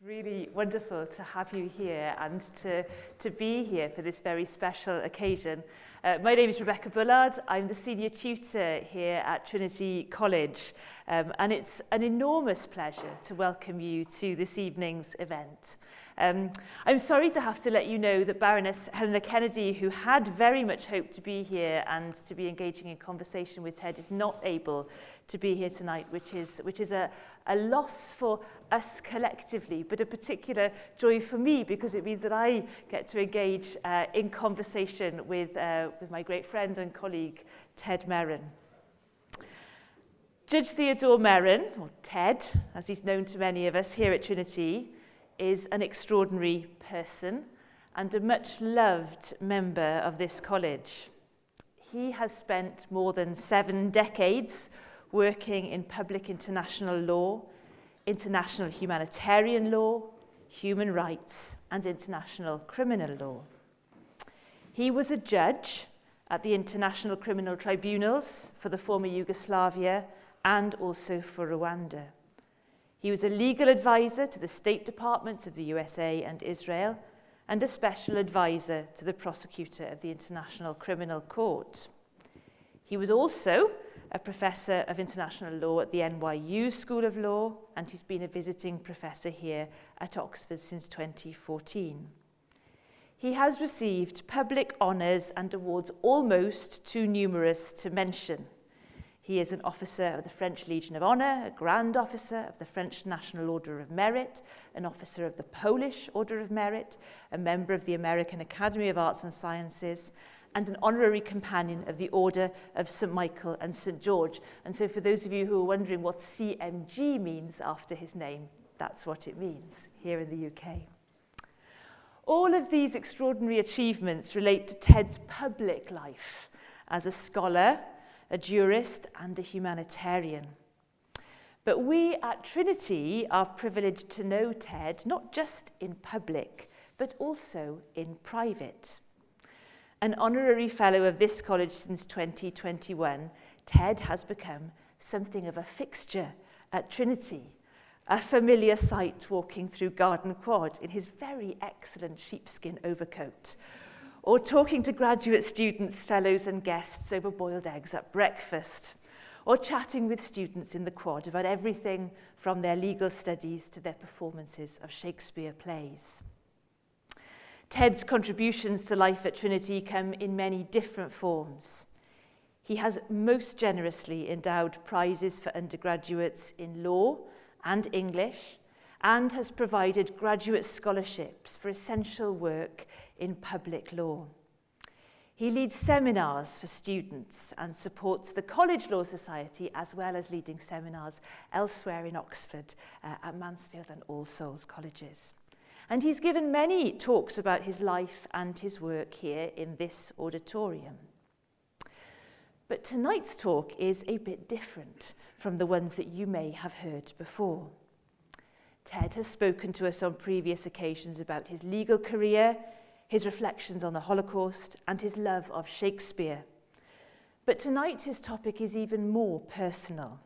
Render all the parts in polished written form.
Really wonderful to have you here and to be here for this very special occasion. My name is Rebecca Bullard. I'm the senior tutor here at Trinity College, and it's an enormous pleasure to welcome you to this evening's event. I'm sorry to have to let you know that Baroness Helena Kennedy, who had very much hoped to be here and to be engaging in conversation with Ted, is not able to be here tonight, which is a loss for us collectively, but a particular joy for me because it means that I get to engage in conversation with my great friend and colleague, Ted Meron. Judge Theodor Meron, or Ted, as he's known to many of us here at Trinity, is an extraordinary person and a much-loved member of this college. He has spent more than 7 decades working in public international law, international humanitarian law, human rights, and international criminal law. He was a judge at the International Criminal Tribunals for the former Yugoslavia and also for Rwanda. He was a legal advisor to the State Departments of the USA and Israel and a special advisor to the prosecutor of the International Criminal Court. He was also a professor of international law at the NYU School of Law, and he's been a visiting professor here at Oxford since 2014. He has received public honours and awards almost too numerous to mention. He is an officer of the French Legion of Honour, a Grand Officer of the French National Order of Merit, an officer of the Polish Order of Merit, a member of the American Academy of Arts and Sciences, and an honorary companion of the Order of St. Michael and St. George. And so for those of you who are wondering what CMG means after his name, that's what it means here in the UK. All of these extraordinary achievements relate to Ted's public life as a scholar, a jurist, and a humanitarian. But we at Trinity are privileged to know Ted not just in public, but also in private. An honorary fellow of this college since 2021, Ted has become something of a fixture at Trinity, a familiar sight walking through Garden Quad in his very excellent sheepskin overcoat, or talking to graduate students, fellows and guests over boiled eggs at breakfast, or chatting with students in the quad about everything from their legal studies to their performances of Shakespeare plays. Ted's contributions to life at Trinity come in many different forms. He has most generously endowed prizes for undergraduates in law and English, and has provided graduate scholarships for essential work in public law. He leads seminars for students and supports the College Law Society, as well as leading seminars elsewhere in Oxford at Mansfield and All Souls colleges. And he's given many talks about his life and his work here in this auditorium. But tonight's talk is a bit different from the ones that you may have heard before. Ted has spoken to us on previous occasions about his legal career, his reflections on the Holocaust, and his love of Shakespeare. But tonight his topic is even more personal.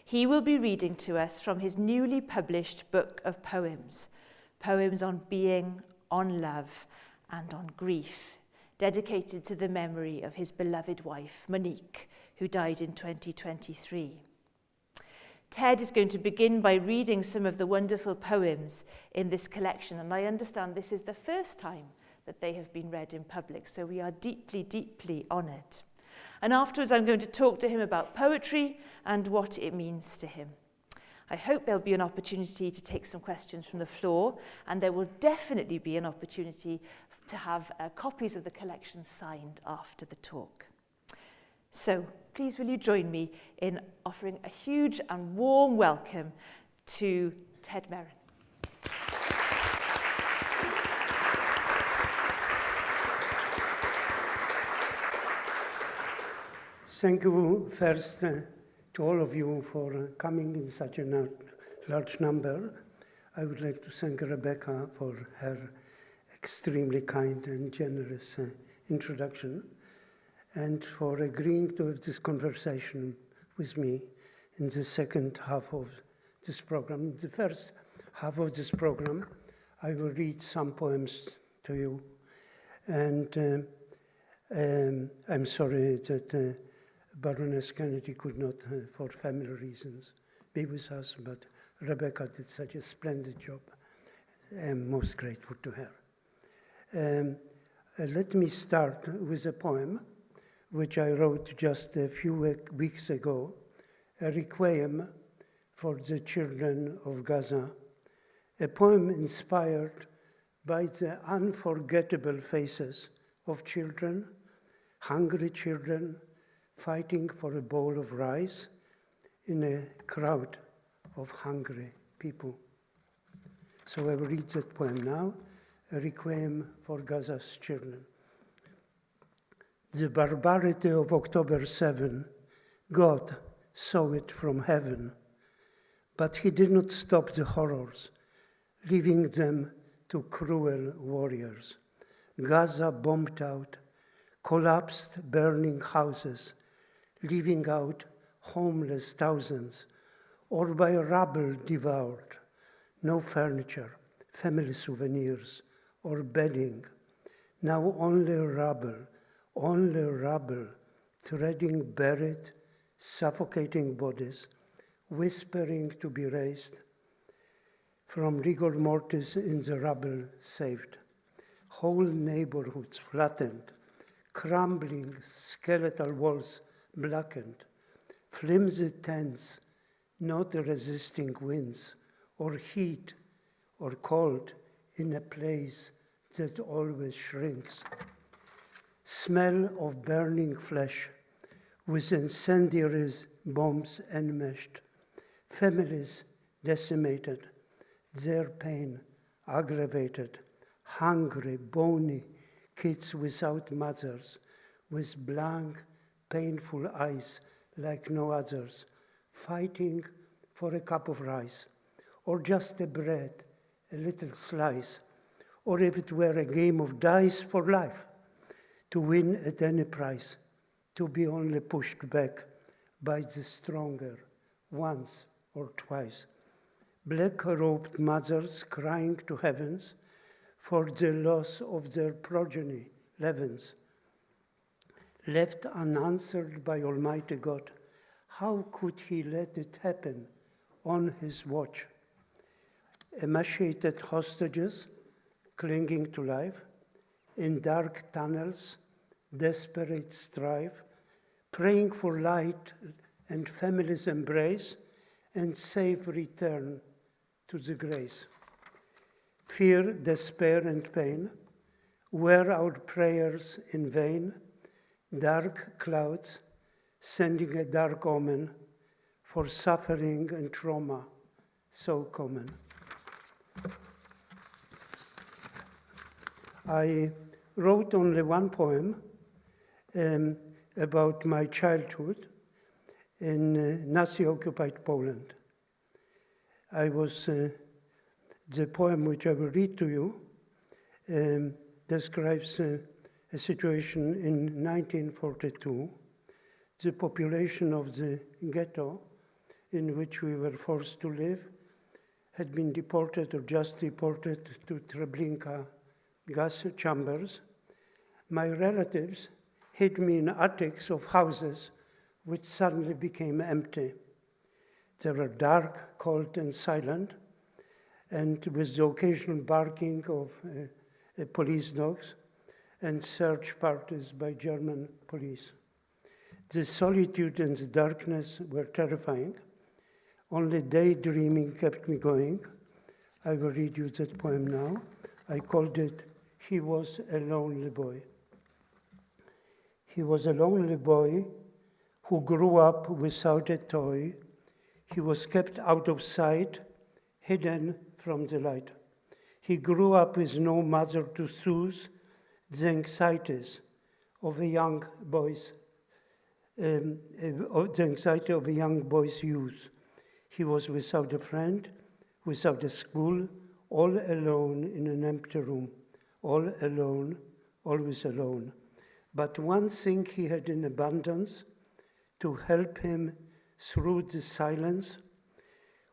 He will be reading to us from his newly published book of poems, poems on being, on love, and on grief, dedicated to the memory of his beloved wife, Monique, who died in 2023. Ted is going to begin by reading some of the wonderful poems in this collection, and I understand this is the first time that they have been read in public, so we are deeply, deeply honoured. And afterwards I'm going to talk to him about poetry and what it means to him. I hope there'll be an opportunity to take some questions from the floor, and there will definitely be an opportunity to have copies of the collection signed after the talk. So please will you join me in offering a huge and warm welcome to Ted Meron. Thank you first to all of you for coming in such a large number. I would like to thank Rebecca for her extremely kind and generous introduction, and for agreeing to have this conversation with me in the second half of this program. In the first half of this program, I will read some poems to you. And I'm sorry that Baroness Kennedy could not, for family reasons, be with us, but Rebecca did such a splendid job. I'm most grateful to her. Let me start with a poem which I wrote just a few weeks ago, a requiem for the children of Gaza, a poem inspired by the unforgettable faces of children, hungry children, fighting for a bowl of rice in a crowd of hungry people. So I will read that poem now, a requiem for Gaza's children. The barbarity of October 7, God saw it from heaven, but he did not stop the horrors, leaving them to cruel warriors. Gaza bombed out, collapsed burning houses, leaving out homeless thousands, or by rubble devoured, no furniture, family souvenirs, or bedding. Now only rubble, treading buried, suffocating bodies, whispering to be raised, from rigor mortis in the rubble saved. Whole neighborhoods flattened, crumbling skeletal walls blackened, flimsy tents not resisting winds or heat or cold in a place that always shrinks. Smell of burning flesh with incendiary bombs enmeshed, families decimated, their pain aggravated, hungry, bony kids without mothers, with blank, painful eyes like no others, fighting for a cup of rice, or just a bread, a little slice, or if it were a game of dice for life, to win at any price, to be only pushed back by the stronger once or twice. Black-robed mothers crying to heavens for the loss of their progeny, Levins. Left unanswered by Almighty God, how could he let it happen on his watch? Emaciated hostages clinging to life, in dark tunnels, desperate strive, praying for light and family's embrace and safe return to the grace. Fear, despair, and pain wear our prayers in vain. Dark clouds sending a dark omen for suffering and trauma so common. I wrote only one poem about my childhood in Nazi-occupied Poland. The poem which I will read to you describes a situation in 1942. The population of the ghetto in which we were forced to live had been deported or just deported to Treblinka gas chambers. My relatives hid me in attics of houses which suddenly became empty. They were dark, cold, and silent, and with the occasional barking of police dogs and search parties by German police. The solitude and the darkness were terrifying. Only daydreaming kept me going. I will read you that poem now. I called it, He Was a Lonely Boy. He was a lonely boy who grew up without a toy. He was kept out of sight, hidden from the light. He grew up with no mother to soothe the anxieties of a young boy's youth. He was without a friend, without a school, all alone in an empty room, all alone, always alone. But one thing he had in abundance to help him through the silence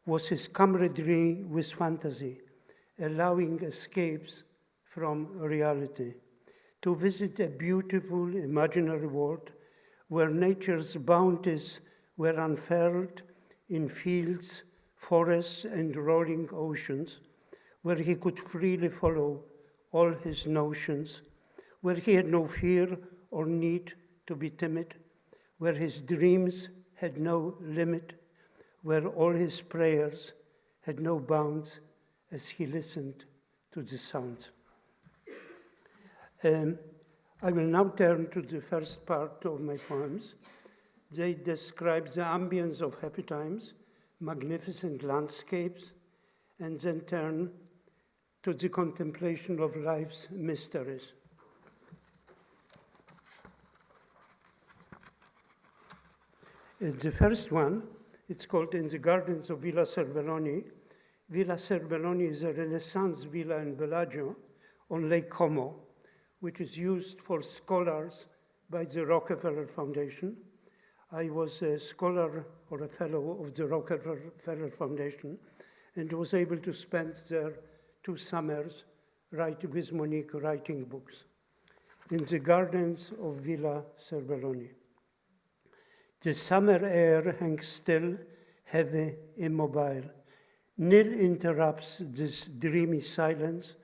was his camaraderie with fantasy, allowing escapes from reality, to visit a beautiful imaginary world where nature's bounties were unfurled in fields, forests, and rolling oceans, where he could freely follow all his notions, where he had no fear or need to be timid, where his dreams had no limit, where all his prayers had no bounds as he listened to the sounds. I will now turn to the first part of my poems. They describe the ambience of happy times, magnificent landscapes, and then turn to the contemplation of life's mysteries. The first one, it's called In the Gardens of Villa Serbelloni. Villa Serbelloni is a Renaissance villa in Bellagio on Lake Como, which is used for scholars by the Rockefeller Foundation. I was a scholar or a fellow of the Rockefeller Foundation and was able to spend there 2 summers with Monique writing books. In the gardens of Villa Serbelloni. The summer air hangs still, heavy, immobile. Nil interrupts this dreamy silence,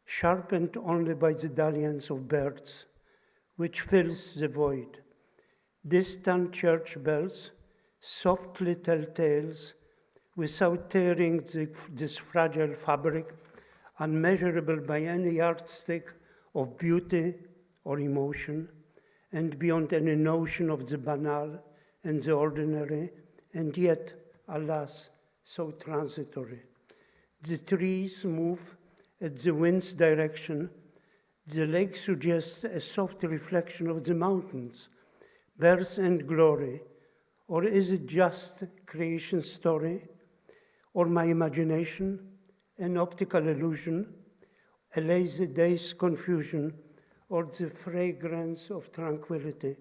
sharpened only by the dalliance of birds, which fills the void. Distant church bells softly tell tales without tearing this fragile fabric, unmeasurable by any yardstick of beauty or emotion, and beyond any notion of the banal and the ordinary, and yet, alas, so transitory. The trees move at the wind's direction. The lake suggests a soft reflection of the mountains, birth and glory, or is it just creation story, or my imagination, an optical illusion, a lazy day's confusion, or the fragrance of tranquility,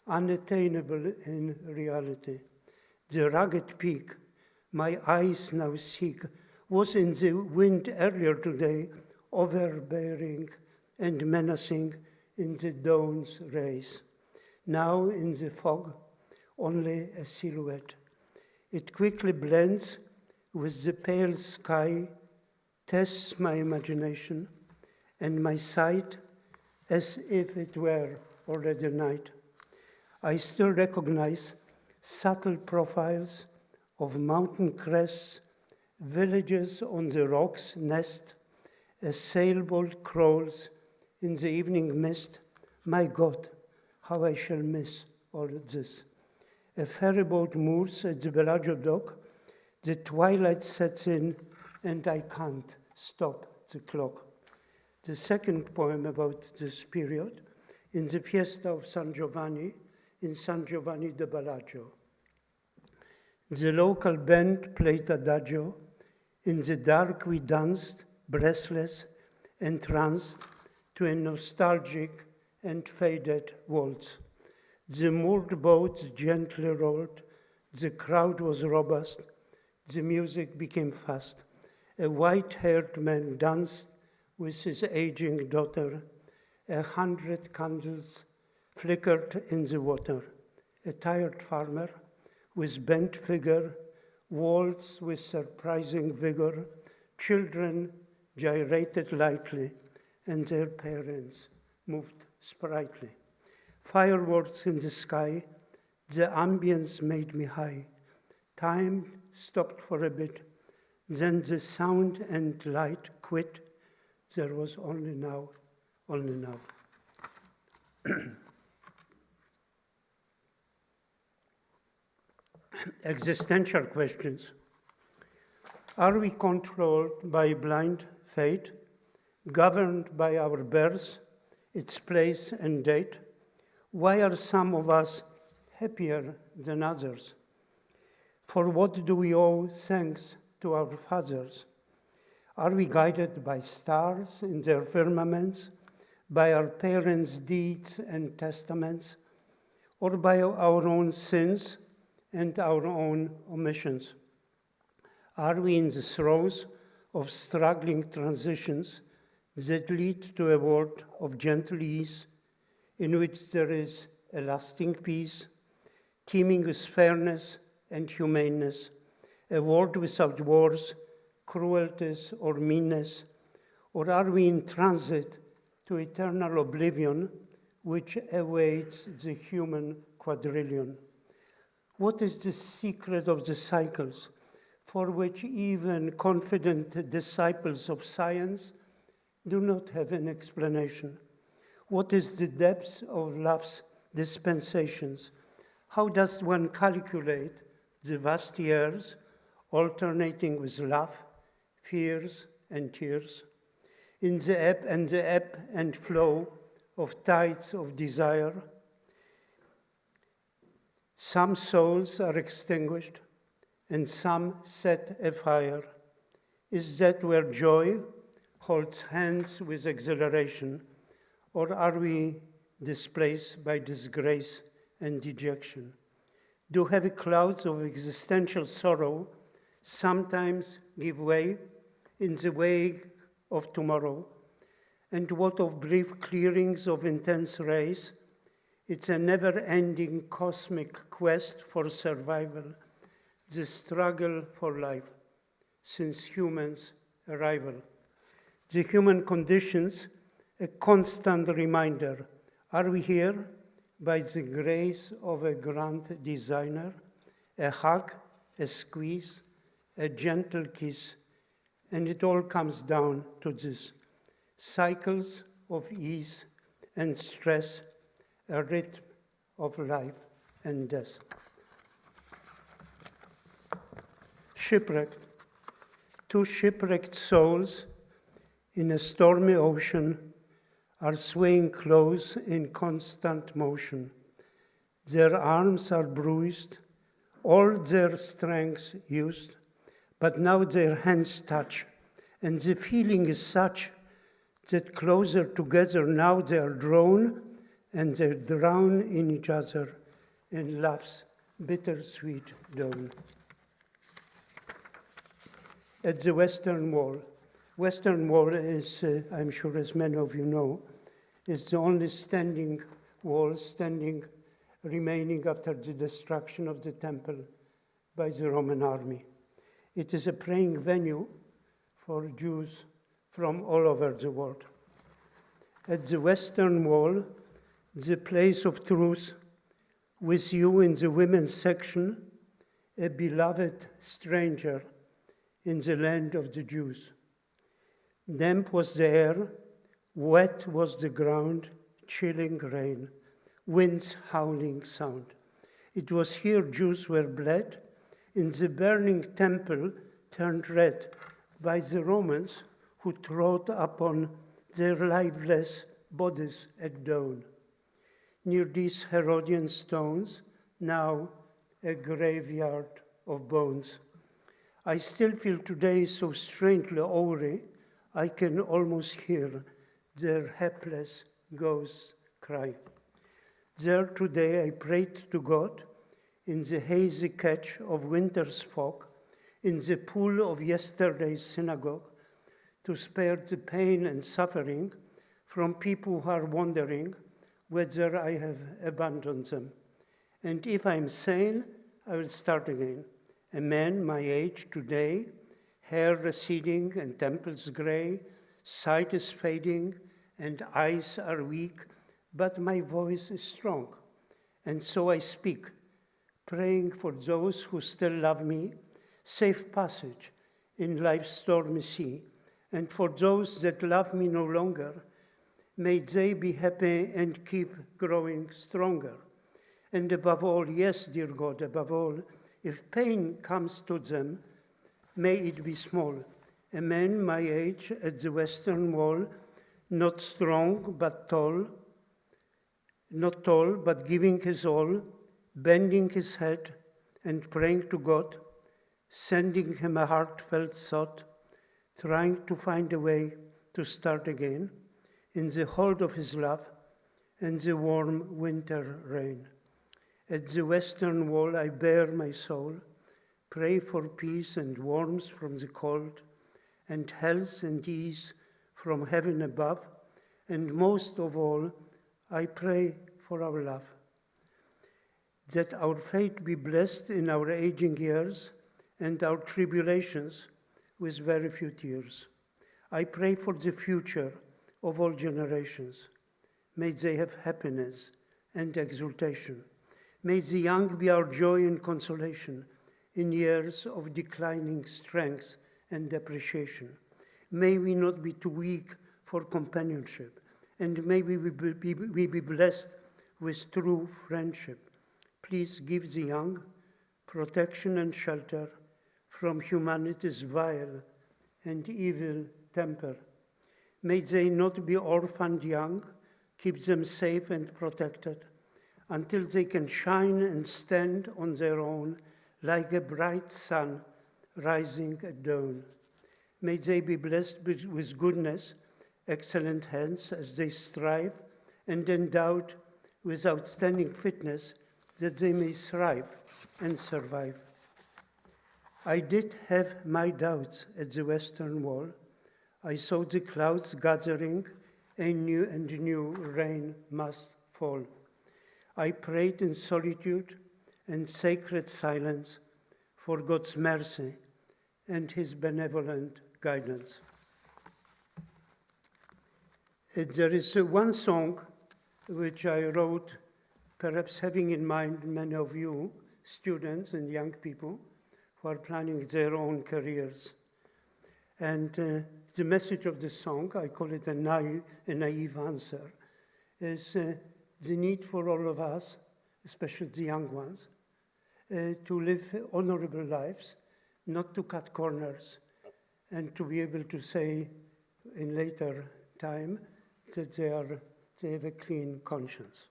unattainable in reality. The rugged peak my eyes now seek was in the wind earlier today, overbearing and menacing in the dawn's rays. Now in the fog, only a silhouette. It quickly blends with the pale sky, tests my imagination and my sight as if it were already night. I still recognize subtle profiles of mountain crests, villages on the rocks nest, a sailboat crawls in the evening mist. My God, how I shall miss all this. A ferryboat moors at the Bellagio dock, the twilight sets in, and I can't stop the clock. The second poem about this period, in the Fiesta of San Giovanni, in San Giovanni de Bellagio. The local band played adagio. In the dark we danced, breathless, entranced, to a nostalgic and faded waltz. The moored boats gently rolled, the crowd was robust, the music became fast. A white-haired man danced with his aging daughter. 100 candles flickered in the water. A tired farmer with bent figure waltzed with surprising vigor. Children gyrated lightly, and their parents moved sprightly. Fireworks in the sky, the ambience made me high. Time stopped for a bit, then the sound and light quit. There was only now. Existential questions. Are we controlled by blind fate, governed by our birth, its place and date? Why are some of us happier than others? For what do we owe thanks to our fathers? Are we guided by stars in their firmaments, by our parents' deeds and testaments, or by our own sins and our own omissions? Are we in the throes of struggling transitions that lead to a world of gentle ease, in which there is a lasting peace, teeming with fairness and humaneness, a world without wars, cruelties, or meanness? Or are we in transit to eternal oblivion, which awaits the human quadrillion? What is the secret of the cycles for which even confident disciples of science do not have an explanation? What is the depth of love's dispensations? How does one calculate the vast years alternating with love, fears, and tears? In the ebb and flow of tides of desire, some souls are extinguished and some set afire. Is that where joy holds hands with exhilaration, or are we displaced by disgrace and dejection? Do heavy clouds of existential sorrow sometimes give way in the wake of tomorrow? And what of brief clearings of intense rays? It's a never-ending cosmic quest for survival, the struggle for life since humans' arrival. The human conditions, a constant reminder. Are we here by the grace of a grand designer? A hug, a squeeze, a gentle kiss, and it all comes down to this: cycles of ease and stress, a rhythm of life and death. Shipwrecked. Two shipwrecked souls in a stormy ocean are swaying close in constant motion. Their arms are bruised, all their strength used, but now their hands touch, and the feeling is such that closer together now they are drawn, and they drown in each other in love's bittersweet dawn. At the Western Wall. Western Wall is, I'm sure as many of you know, is the only standing wall remaining after the destruction of the temple by the Roman army. It is a praying venue for Jews from all over the world. At the Western Wall, the place of truth, with you in the women's section, a beloved stranger in the land of the Jews. Damp was the air, wet was the ground, chilling rain, wind's howling sound. It was here Jews were bled, in the burning temple turned red by the Romans who trod upon their lifeless bodies at dawn. Near these Herodian stones, now a graveyard of bones. I still feel today so strangely awry, I can almost hear their hapless ghosts cry. There today I prayed to God in the hazy catch of winter's fog, in the pool of yesterday's synagogue, to spare the pain and suffering from people who are wondering whether I have abandoned them. And if I'm sane, I will start again. A man my age today, hair receding and temples gray, sight is fading and eyes are weak, but my voice is strong. And so I speak, praying for those who still love me, safe passage in life's stormy sea, and for those that love me no longer, may they be happy and keep growing stronger. And above all, yes, dear God, above all, if pain comes to them, may it be small. A man my age at the Western Wall, not strong but tall, not tall but giving his all, bending his head and praying to God, sending him a heartfelt thought, trying to find a way to start again in the hold of his love and the warm winter rain. At the Western Wall I bare my soul, Pray for peace and warmth from the cold, and health and ease from heaven above, and most of all, I pray for our love. That our fate be blessed in our aging years, and our tribulations with very few tears. I pray for the future of all generations. May they have happiness and exultation. May the young be our joy and consolation in years of declining strength and depreciation. May we not be too weak for companionship, and may we be blessed with true friendship. Please give the young protection and shelter from humanity's vile and evil temper. May they not be orphaned young, keep them safe and protected until they can shine and stand on their own like a bright sun rising at dawn. May they be blessed with goodness, excellent hands as they strive, and endowed with outstanding fitness that they may thrive and survive. I did have my doubts at the Western Wall. I saw the clouds gathering, a new rain must fall. I prayed in solitude and sacred silence for God's mercy and his benevolent guidance. There is one song which I wrote, perhaps having in mind many of you, students and young people, who are planning their own careers. And the message of the song, I call it a naive answer, is the need for all of us, especially the young ones, to live honorable lives, not to cut corners, and to be able to say in later time that they have a clean conscience.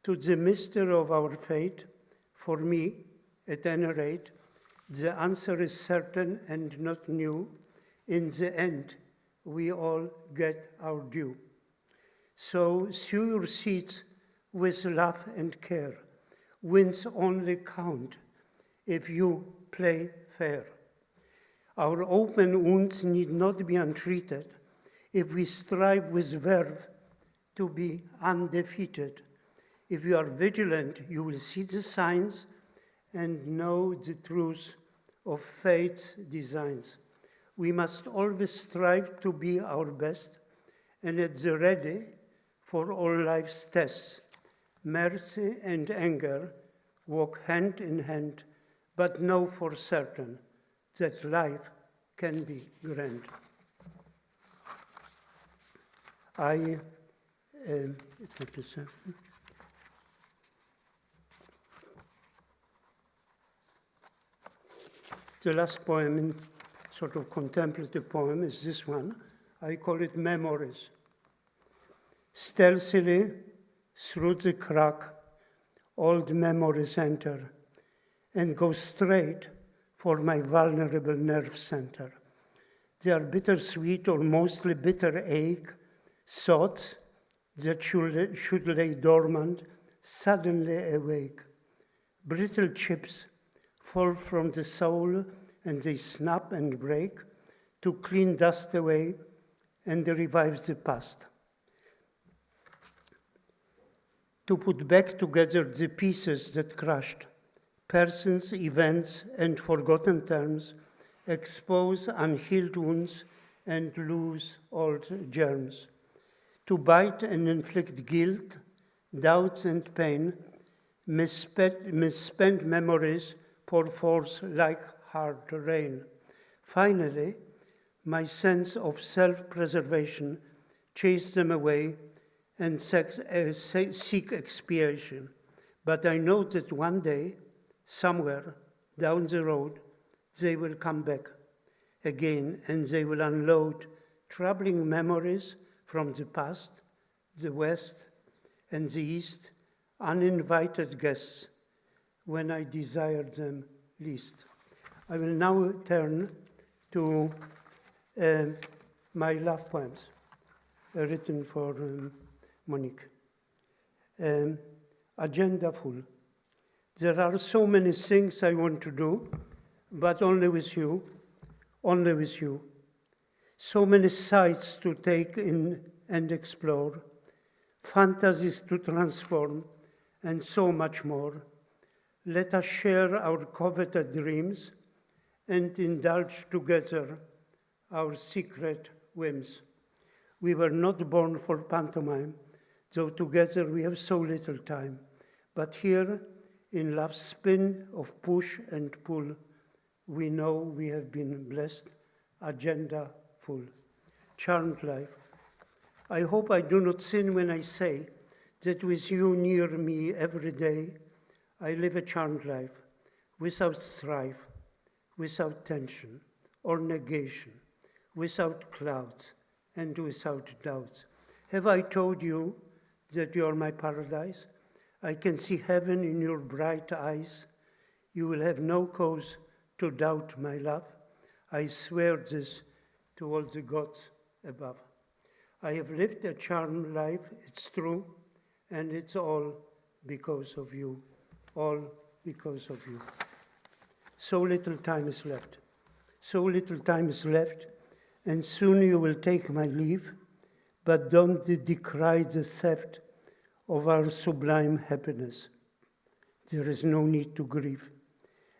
To the mystery of our fate, for me, at any rate, the answer is certain and not new. In the end, we all get our due. So sew your seats with love and care. Wins only count if you play fair. Our open wounds need not be untreated if we strive with verve to be undefeated. If you are vigilant, you will see the signs and know the truth of fate's designs. We must always strive to be our best and at the ready for all life's tests. Mercy and anger walk hand in hand, but know for certain that life can be grand. The last poem, sort of contemplative poem, is this one. I call it Memories. Stealthily through the crack, old memories enter and go straight for my vulnerable nerve center. They are bittersweet or mostly bitter ache, thoughts that should lay dormant, suddenly awake. Brittle chips fall from the soul and they snap and break to clean dust away and revive the past. To put back together the pieces that crushed, persons, events, and forgotten terms, expose unhealed wounds and lose old germs. To bite and inflict guilt, doubts and pain, misspent memories pour forth like hard rain. Finally, my sense of self-preservation chased them away and seek expiation. But I know that one day, somewhere down the road, they will come back again and they will unload troubling memories from the past, the West, and the East, uninvited guests when I desired them least. I will now turn to my love poems written for Monique. Agenda full. There are so many things I want to do, but only with you, only with you. So many sights to take in and explore, fantasies to transform, and so much more. Let us share our coveted dreams and indulge together our secret whims. We were not born for pantomime, though together we have so little time. But here, in love's spin of push and pull, we know we have been blessed, agenda full. Charmed life. I hope I do not sin when I say that with you near me every day, I live a charmed life, without strife, without tension or negation, without clouds and without doubts. Have I told you that you are my paradise? I can see heaven in your bright eyes. You will have no cause to doubt my love. I swear this to all the gods above. I have lived a charmed life, it's true, and it's all because of you, all because of you. So little time is left, so little time is left, and soon you will take my leave, but don't decry the theft of our sublime happiness. There is no need to grieve.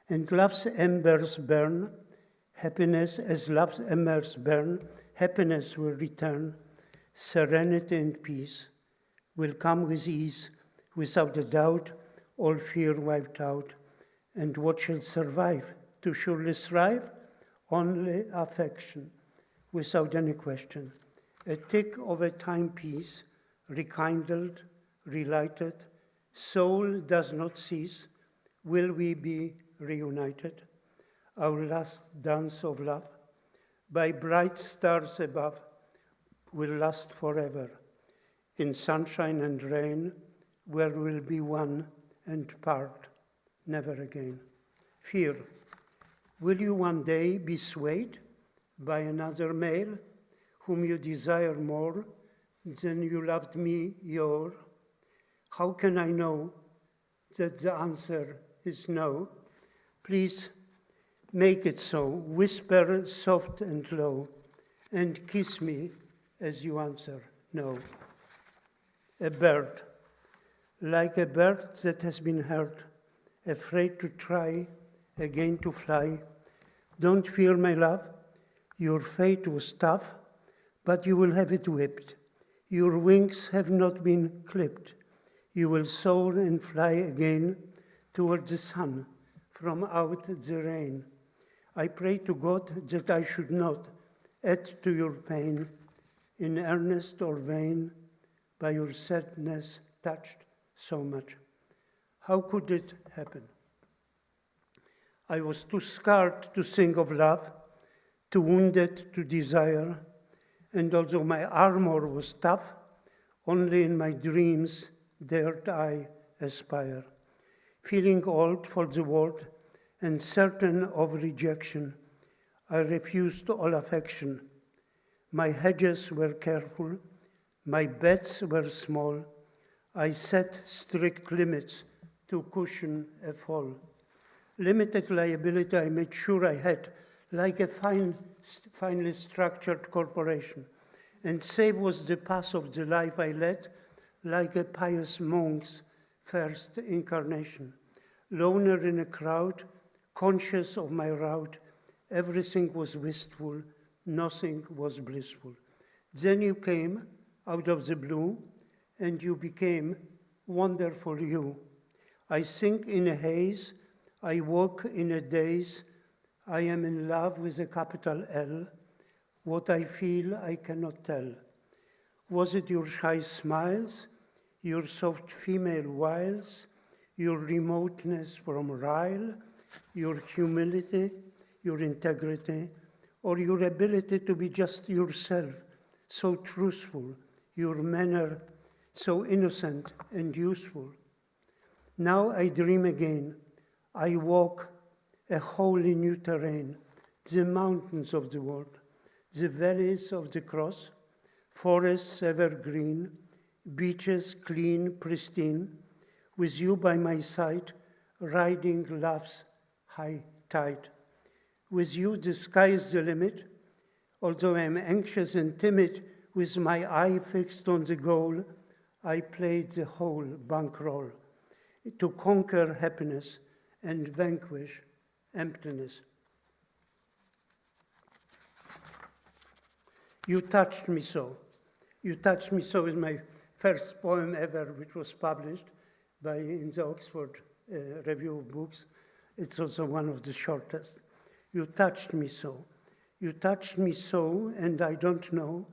And love's embers burn, happiness as love's embers burn, happiness will return, serenity and peace will come with ease, without a doubt, all fear wiped out. And what shall survive? To surely thrive? Only affection, without any question. A tick of a timepiece, rekindled, relighted, soul does not cease. Will we be reunited? Our last dance of love, by bright stars above, will last forever. In sunshine and rain, where we'll be one and part, never again. Fear, will you one day be swayed by another male whom you desire more than you loved me yore? How can I know that the answer is no? Please make it so. Whisper soft and low, and kiss me as you answer no. A bird, like a bird that has been hurt, afraid to try again to fly. Don't fear, my love, your fate was tough, but you will have it whipped. Your wings have not been clipped. You will soar and fly again toward the sun, from out the rain. I pray to God that I should not add to your pain, in earnest or vain, by your sadness touched so much. How could it happen? I was too scarred to sing of love, too wounded to desire, and although my armor was tough, only in my dreams dared I aspire. Feeling old for the world and certain of rejection, I refused all affection. My hedges were careful, my bets were small. I set strict limits to cushion a fall. Limited liability I made sure I had, like a finely structured corporation. And safe was the path of the life I led, like a pious monk's first incarnation. Loner in a crowd, conscious of my route, everything was wistful, nothing was blissful. Then you came out of the blue, and you became wonderful you. I sink in a haze, I walk in a daze, I am in love with a capital L. What I feel I cannot tell. Was it your shy smiles, your soft female wiles, your remoteness from Ryle, your humility, your integrity, or your ability to be just yourself, so truthful, your manner so innocent and useful? Now I dream again. I walk a wholly new terrain, the mountains of the world, the valleys of the cross, forests evergreen, beaches clean, pristine, with you by my side, riding love's high tide. With you, the sky is the limit. Although I am anxious and timid, with my eye fixed on the goal, I played the whole bankroll to conquer happiness and vanquish emptiness. You touched me so. You touched me so is my first poem ever, which was published in the Oxford Review of Books. It's also one of the shortest. You touched me so. You touched me so, and I don't know.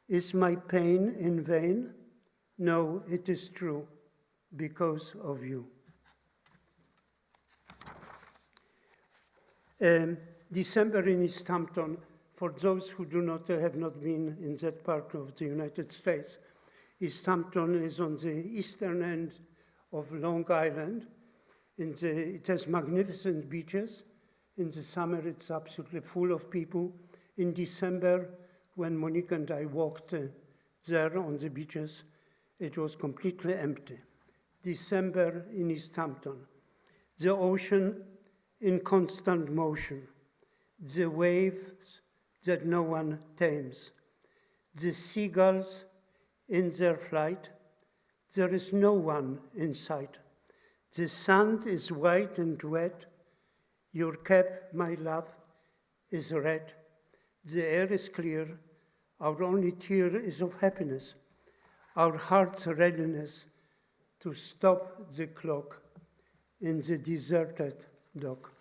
Is my pain in vain? No, it is true, because of you. December in East Hampton, for those who have not been in that part of the United States, East Hampton is on the eastern end of Long Island. It has magnificent beaches. In the summer, it's absolutely full of people. In December, when Monique and I walked there on the beaches, it was completely empty. December in East Hampton. The ocean in constant motion. The waves that no one tames. The seagulls in their flight. There is no one in sight. The sand is white and wet. Your cap, my love, is red. The air is clear. Our only tear is of happiness. Our heart's readiness to stop the clock in the deserted dock.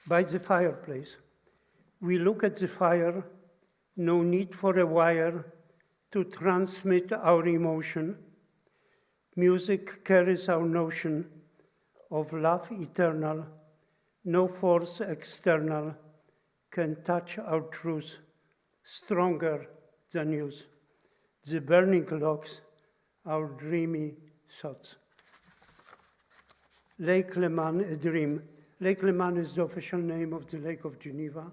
By the fireplace, we look at the fire, no need for a wire to transmit our emotion. Music carries our notion of love eternal. No force external can touch our truth, stronger than use. The burning logs, our dreamy thoughts. Lake Leman, a dream. Lake Leman is the official name of the Lake of Geneva.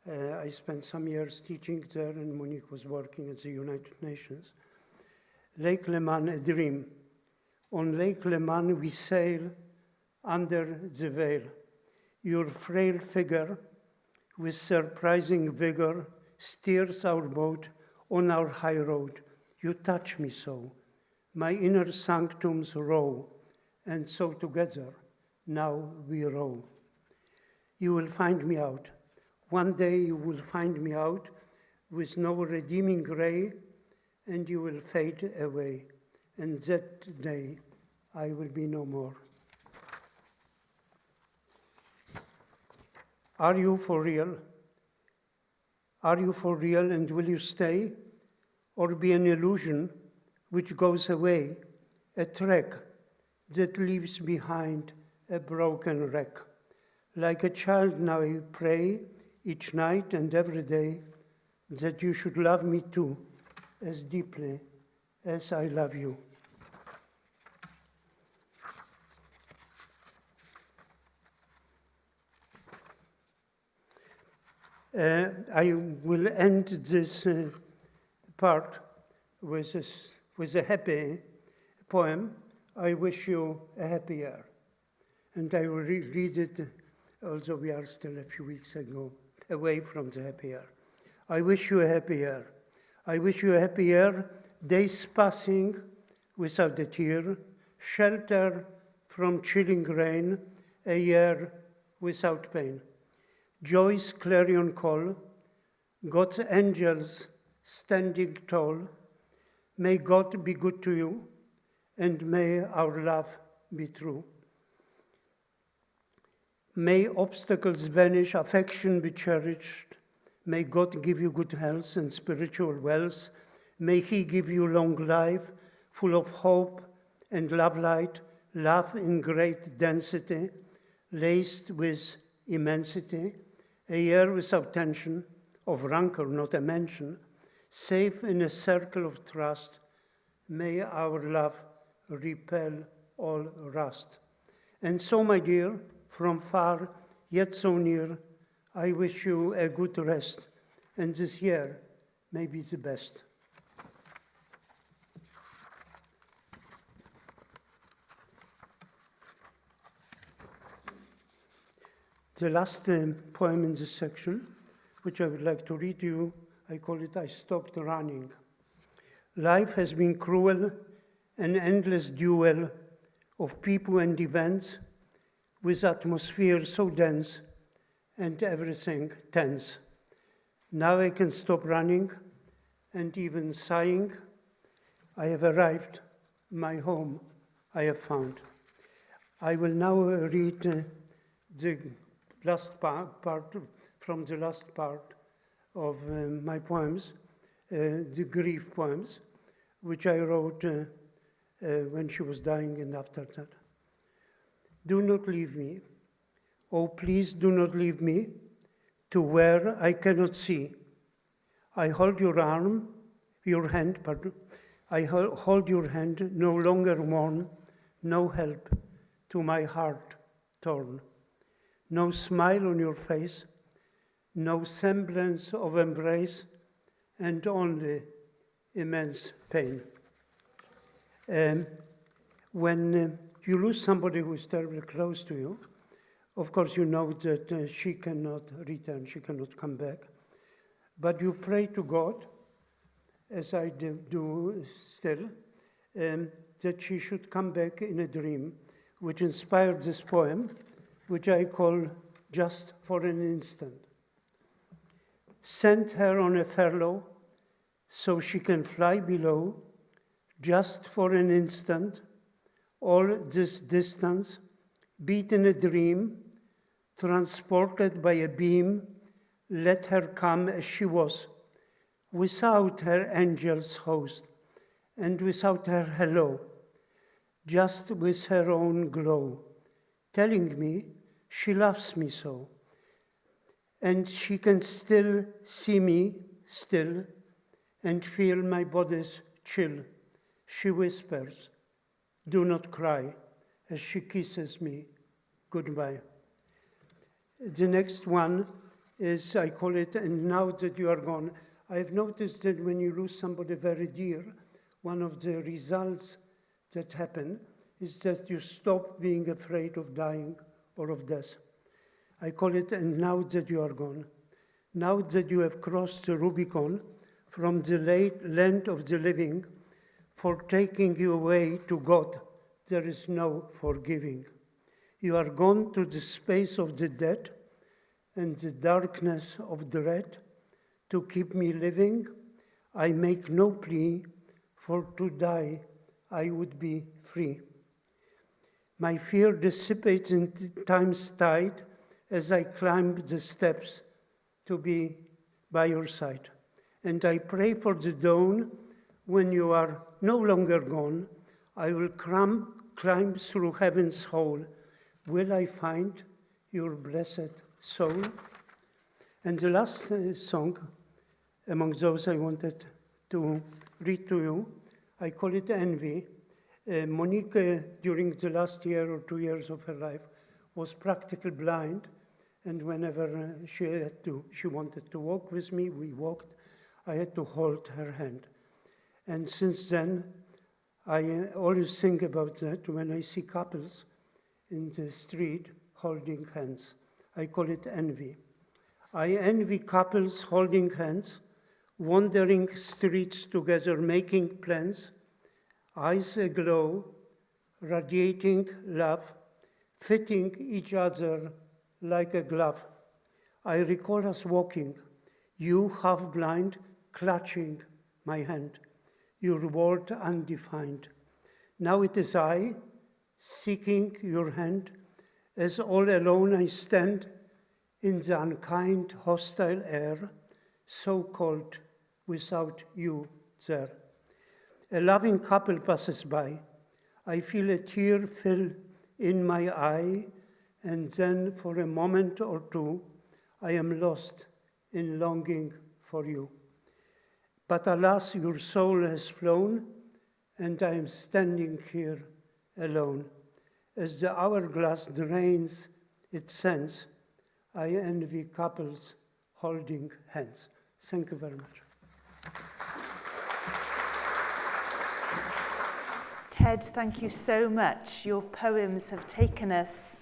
I spent some years teaching there, and Monique was working at the United Nations. Lake Leman, a dream. On Lake Leman we sail under the veil. Your frail figure, with surprising vigor, steers our boat on our high road. You touch me so. My inner sanctums row, and so together, now we row. You will find me out. One day you will find me out with no redeeming gray, and you will fade away. And that day I will be no more. Are you for real? Are you for real, and will you stay? Or be an illusion which goes away, a trek that leaves behind a broken wreck? Like a child now I pray each night and every day that you should love me too, as deeply as I love you. I will end this part with a happy poem. I wish you a happy year. And I will read it, although we are still a few weeks away from the happy year. I wish you a happy year. I wish you a happy year, days passing without a tear, shelter from chilling rain, a year without pain. Joy's clarion call, God's angels standing tall. May God be good to you, and may our love be true. May obstacles vanish, affection be cherished. May God give you good health and spiritual wealth. May He give you long life, full of hope and love light, love in great density, laced with immensity, a year without tension, of rancor not a mention, safe in a circle of trust. May our love repel all rust. And so, my dear, from far yet so near, I wish you a good rest, and this year may be the best. The last poem in this section, which I would like to read to you, I call it I Stopped Running. Life has been cruel, an endless duel of people and events with atmosphere so dense and everything tense. Now I can stop running and even sighing. I have arrived, my home I have found. I will now read the last part from the last part of my poems, the grief poems, which I wrote when she was dying and after that. Do not leave me. Oh, please do not leave me to where I cannot see. I hold your arm, your hand, pardon. I hold your hand, no longer warm, no help to my heart torn. No smile on your face, no semblance of embrace, and only immense pain. When you lose somebody who is terribly close to you, of course you know that she cannot return, she cannot come back. But you pray to God, as I do still, that she should come back in a dream, which inspired this poem, which I call Just for an Instant. Send her on a furlough so she can fly below, just for an instant, all this distance, beat in a dream, transported by a beam, let her come as she was, without her angel's host, and without her hello, just with her own glow, telling me she loves me so. And she can still see me, still, and feel my body's chill. She whispers, do not cry, as she kisses me goodbye. The next one is, I call it, and now that you are gone. I have noticed that when you lose somebody very dear, one of the results that happen is that you stop being afraid of dying or of death. I call it, and now that you are gone. Now that you have crossed the Rubicon from the land of the living, for taking you away to God, there is no forgiving. You are gone to the space of the dead and the darkness of dread. To keep me living, I make no plea, for to die I would be free. My fear dissipates in time's tide as I climb the steps to be by your side. And I pray for the dawn when you are no longer gone. I will climb through heaven's hole. Will I find your blessed soul? And the last song among those I wanted to read to you, I call it Envy. Monique, during the last year or 2 years of her life, was practically blind, and whenever she wanted to walk with me, we walked, I had to hold her hand. And since then, I always think about that when I see couples in the street holding hands. I call it envy. I envy couples holding hands, wandering streets together, making plans, eyes aglow, radiating love, fitting each other like a glove. I recall us walking, you half blind, clutching my hand, your word undefined. Now it is I, seeking your hand, as all alone I stand in the unkind, hostile air, so cold without you there. A loving couple passes by. I feel a tear fill in my eye, and then for a moment or two, I am lost in longing for you. But alas, your soul has flown, and I am standing here alone. As the hourglass drains its sense, I envy couples holding hands. Thank you very much. Ted, thank you so much. Your poems have taken us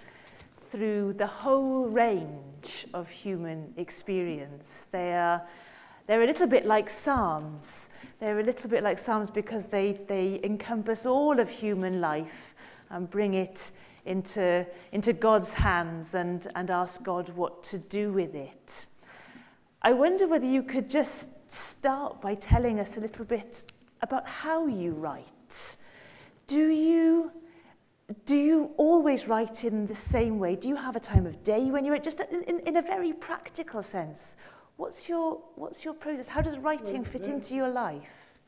through the whole range of human experience. They're a little bit like Psalms. They're a little bit like Psalms because they encompass all of human life and bring it into God's hands and ask God what to do with it. I wonder whether you could just start by telling us a little bit about how you write. Do you always write in the same way? Do you have a time of day when you write? Just in a very practical sense, what's your process? How does writing fit into your life?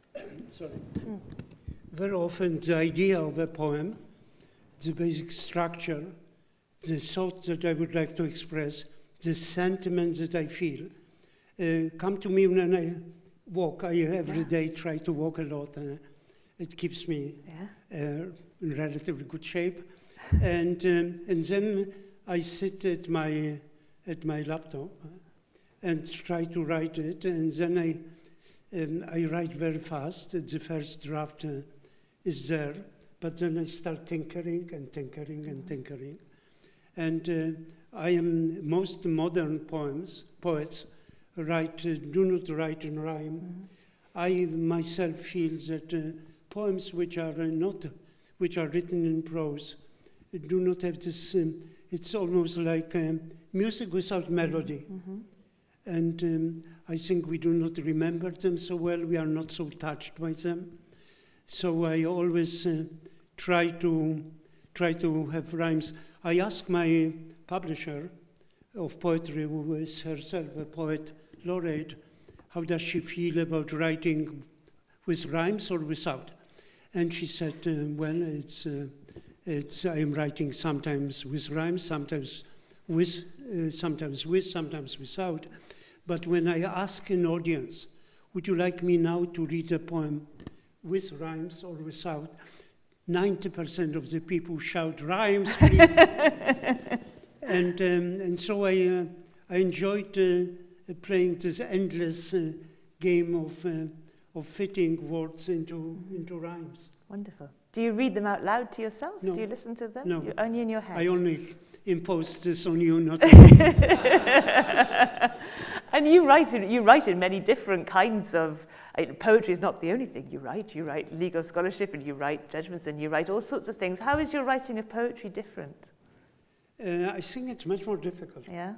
Sorry. Very often the idea of a poem, the basic structure, the thoughts that I would like to express, the sentiments that I feel, come to me when I walk. I every day try to walk a lot. It keeps me in relatively good shape. And then I sit at my laptop and try to write it. And then I write very fast. The first draft is there. But then I start tinkering and tinkering and tinkering. And most modern poets do not write in rhyme. Mm-hmm. I myself feel that poems which are written in prose do not have this, it's almost like music without melody. Mm-hmm. And I think we do not remember them so well, we are not so touched by them. So I always try to have rhymes. I ask my publisher of poetry, who is herself a poet laureate, how does she feel about writing with rhymes or without? And she said, well, I'm writing sometimes with rhymes, sometimes sometimes without. But when I ask an audience, would you like me now to read a poem with rhymes or without? 90% of the people shout rhymes, please. And so I enjoyed playing this endless game of fitting words into rhymes. Wonderful. Do you read them out loud to yourself? No. Do you listen to them? No. You're only in your head? I only impose this on you, not And you write in many different kinds of... poetry is not the only thing you write. You write legal scholarship and you write judgments and you write all sorts of things. How is your writing of poetry different? I think it's much more difficult. Yeah?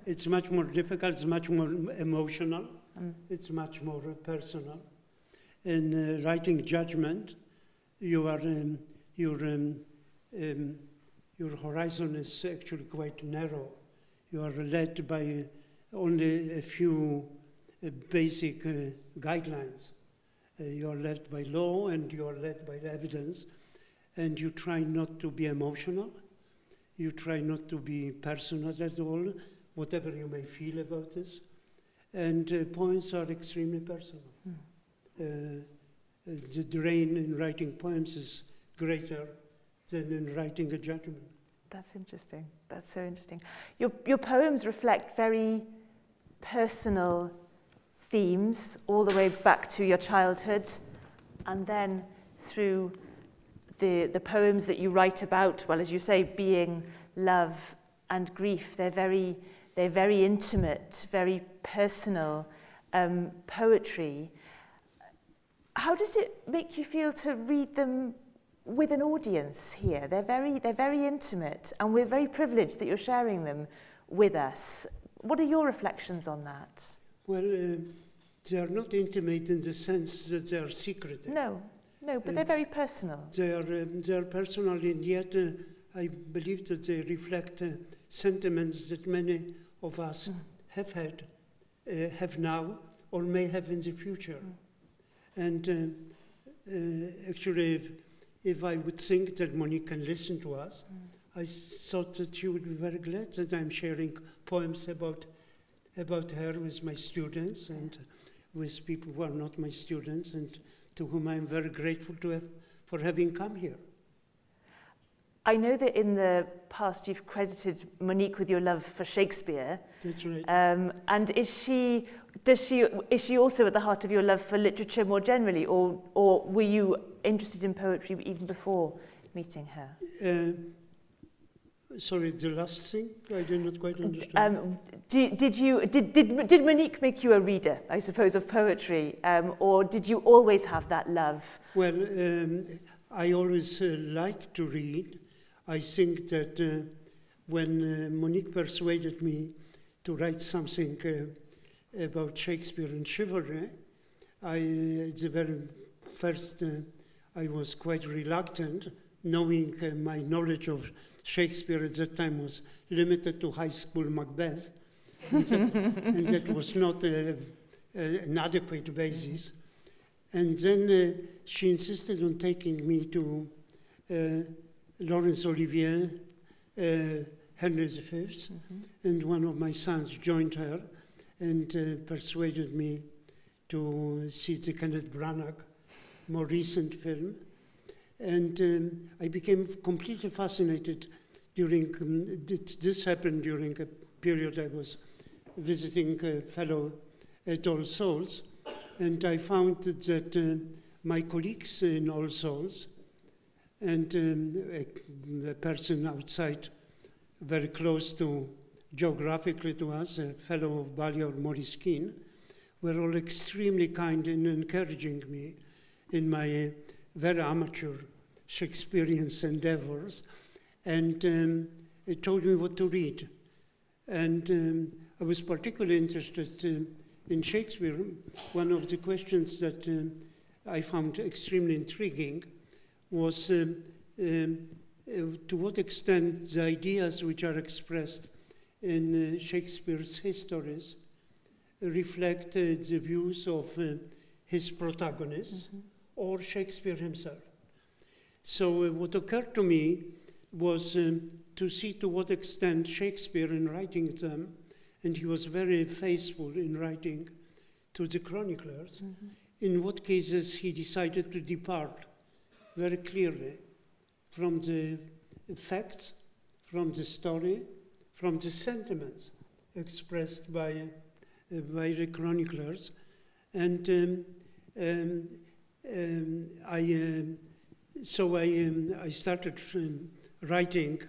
It's much more difficult, it's much more emotional, it's much more personal. In writing judgment, your horizon is actually quite narrow. You are led by only a few basic guidelines. You are led by law and you are led by evidence, and you try not to be emotional. You try not to be personal at all, whatever you may feel about this. And poems are extremely personal. The drain in writing poems is greater than in writing a judgment. That's interesting. That's so interesting. Your poems reflect very personal themes all the way back to your childhood, and then through the poems that you write about, well, as you say, being love and grief. They're very intimate, very personal poetry. How does it make you feel to read them with an audience here? They're very intimate, and we're very privileged that you're sharing them with us. What are your reflections on that? Well, they are not intimate in the sense that they are secretive. No, but they're very personal. They are personal, and yet I believe that they reflect sentiments that many of us have had, have now, or may have in the future. And actually, if I would think that Monique can listen to us, I thought that she would be very glad that I'm sharing poems about her with my students and with people who are not my students, and to whom I'm very grateful for having come here. I know that in the past you've credited Monique with your love for Shakespeare. That's right. And is she also at the heart of your love for literature more generally, or were you interested in poetry even before meeting her? Sorry, the last thing I did not quite understand. Did Monique make you a reader, I suppose, of poetry, or did you always have that love? Well, I always liked to read. I think that when Monique persuaded me to write something about Shakespeare and chivalry, at the very first I was quite reluctant, knowing my knowledge of Shakespeare at that time was limited to High School Macbeth, and that was not an adequate basis. And then she insisted on taking me to Laurence Olivier, Henry V, and one of my sons joined her and persuaded me to see the Kenneth Branagh more recent film. And I became completely fascinated during, this happened during a period I was visiting a fellow at All Souls, and I found that my colleagues in All Souls and a person outside, very close to, geographically to us, a fellow of Balliol, Maurice Keane, were all extremely kind in encouraging me in my very amateur Shakespearean endeavors, and it told me what to read. And I was particularly interested in Shakespeare. One of the questions that I found extremely intriguing was to what extent the ideas which are expressed in Shakespeare's histories reflect the views of his protagonists or Shakespeare himself. So what occurred to me was to see to what extent Shakespeare, in writing them, and he was very faithful in writing to the chroniclers, in what cases he decided to depart very clearly from the facts, from the story, from the sentiments expressed by the chroniclers. And I started writing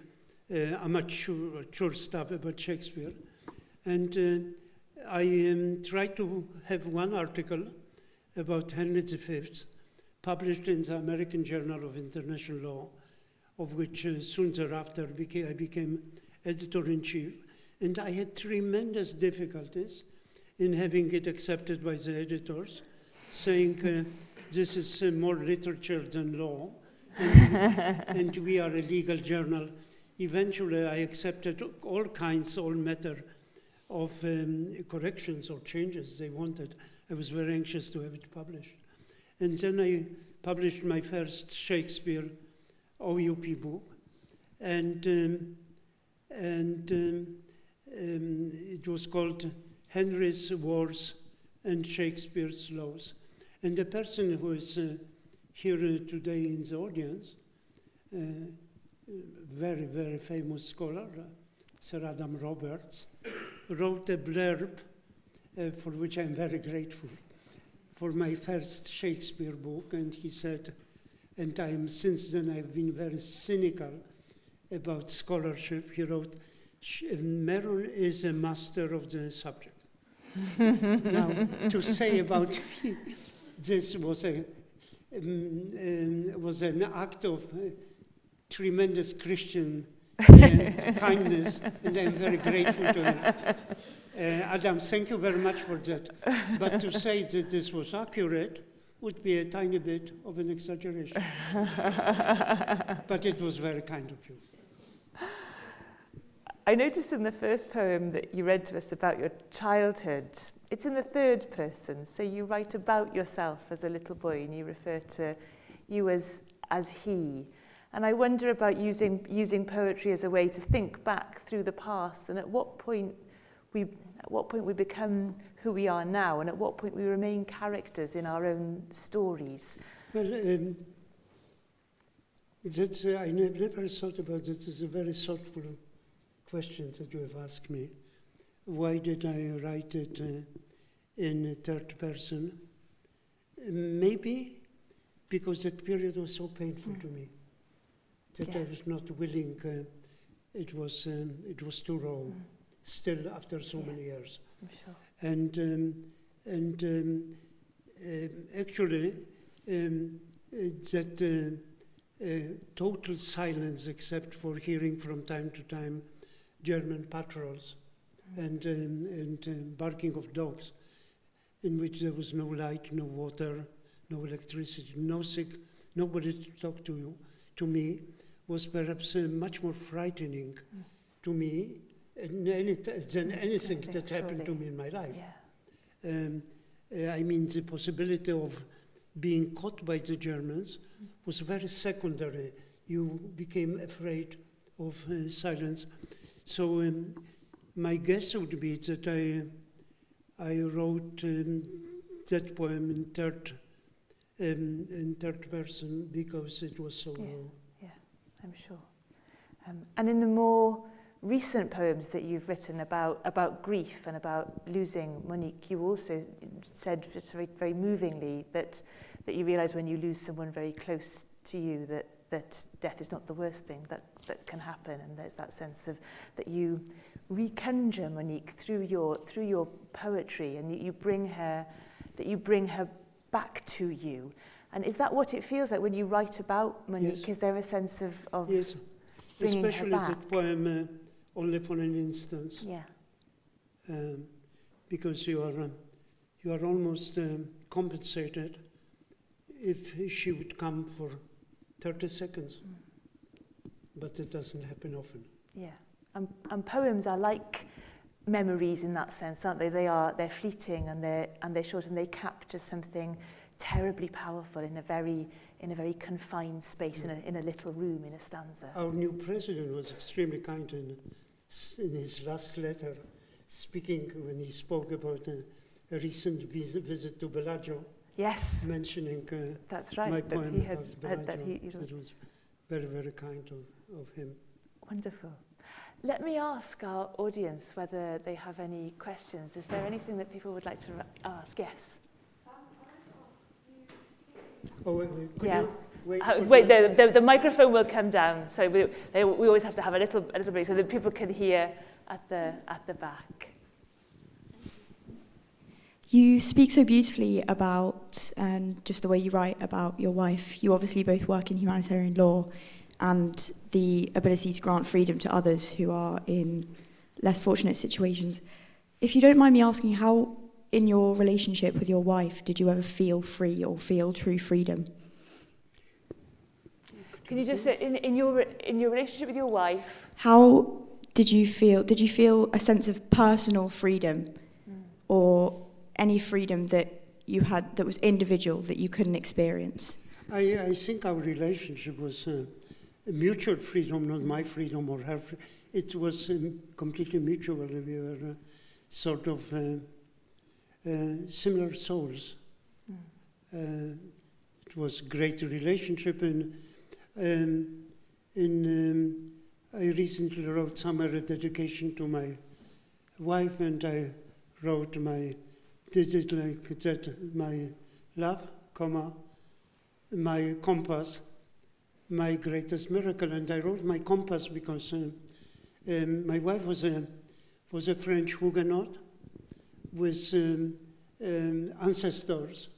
amateur stuff about Shakespeare, and I tried to have one article about Henry V published in the American Journal of International Law, of which soon thereafter I became editor-in-chief, and I had tremendous difficulties in having it accepted by the editors, saying this is more literature than law, and we are a legal journal. Eventually, I accepted all matter of corrections or changes they wanted. I was very anxious to have it published. And then I published my first Shakespeare OUP book, and it was called Henry's Wars and Shakespeare's Laws. And the person who is here today in the audience, very, very famous scholar, Sir Adam Roberts, wrote a blurb for which I'm very grateful, for my first Shakespeare book, and he said, and since then I've been very cynical about scholarship. He wrote, Meron is a master of the subject. Now, to say about this was an act of tremendous Christian kindness, and I'm very grateful to him. Adam, thank you very much for that. But to say that this was accurate would be a tiny bit of an exaggeration. But it was very kind of you. I noticed in the first poem that you read to us about your childhood, it's in the third person, so you write about yourself as a little boy and you refer to you as he. And I wonder about using poetry as a way to think back through the past, and at what point we become who we are now, and at what point we remain characters in our own stories. Well, that's I never thought about it. It's a very thoughtful question that you have asked me. Why did I write it in third person? Maybe because that period was so painful to me that I was not willing it was too raw, still after so many years. I'm sure. Actually, that total silence, except for hearing from time to time German patrols and barking of dogs, in which there was no light, no water, no electricity, nobody to talk to me, was perhaps much more frightening to me than anything that happened to me in my life. Yeah. I mean, the possibility of being caught by the Germans was very secondary. You became afraid of silence. So my guess would be that I wrote that poem in third person because it was so low. Yeah, I'm sure. And in the more recent poems that you've written about grief and about losing Monique, you also said very, very movingly that you realise when you lose someone very close to you that death is not the worst thing that can happen, and there's that sense of that you reconjure Monique through your poetry, and that you bring her back to you. And is that what it feels like when you write about Monique? Yes. Is there a sense of yes, bringing especially her back? that poem, Only for an Instance. Yeah. Because you are almost compensated if she would come for 30 seconds. But it doesn't happen often. Yeah. And poems are like memories in that sense, aren't they? They're fleeting and they're short, and they capture something terribly powerful in a very confined space, in a little room, in a stanza. Our new president was extremely kind in his last letter, speaking when he spoke about a recent visit to Bellagio. Yes, mentioning that's right. my poem he had about that Bellagio. It was very, very kind of him. Wonderful. Let me ask our audience whether they have any questions. Is there anything that people would like to ask? Yes. Oh, could you wait? The microphone will come down, so we always have to have a little break so that people can hear at the back. You speak so beautifully about, and just the way you write about your wife. You obviously both work in humanitarian law, and the ability to grant freedom to others who are in less fortunate situations. If you don't mind me asking, how, in your relationship with your wife, did you ever feel free or feel true freedom? Can you just say, in your relationship with your wife? How did you feel? Did you feel a sense of personal freedom, or any freedom that you had that was individual that you couldn't experience? I think our relationship was a mutual freedom, not my freedom or her. It was completely mutual. We were sort of similar souls. It was a great relationship, and I recently wrote somewhere a dedication to my wife, and I wrote did it like that, my love, my compass, my greatest miracle. And I wrote my compass because my wife was a French Huguenot with ancestors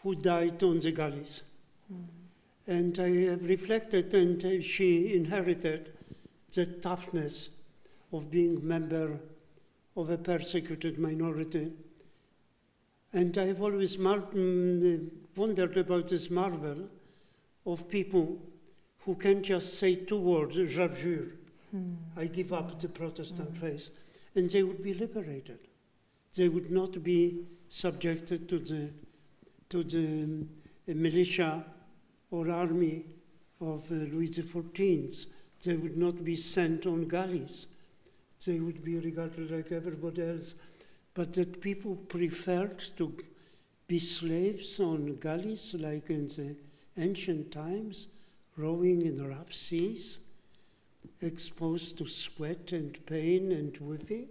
who died on the galleys. And I have reflected, and she inherited the toughness of being member of a persecuted minority. And I have always wondered about this marvel of people who can just say two words, j'abjure, I give up the Protestant faith, and they would be liberated. They would not be subjected to the militia or army of Louis XIV. They would not be sent on galleys. They would be regarded like everybody else. But that people preferred to be slaves on galleys like in the ancient times, rowing in rough seas, exposed to sweat and pain and whipping,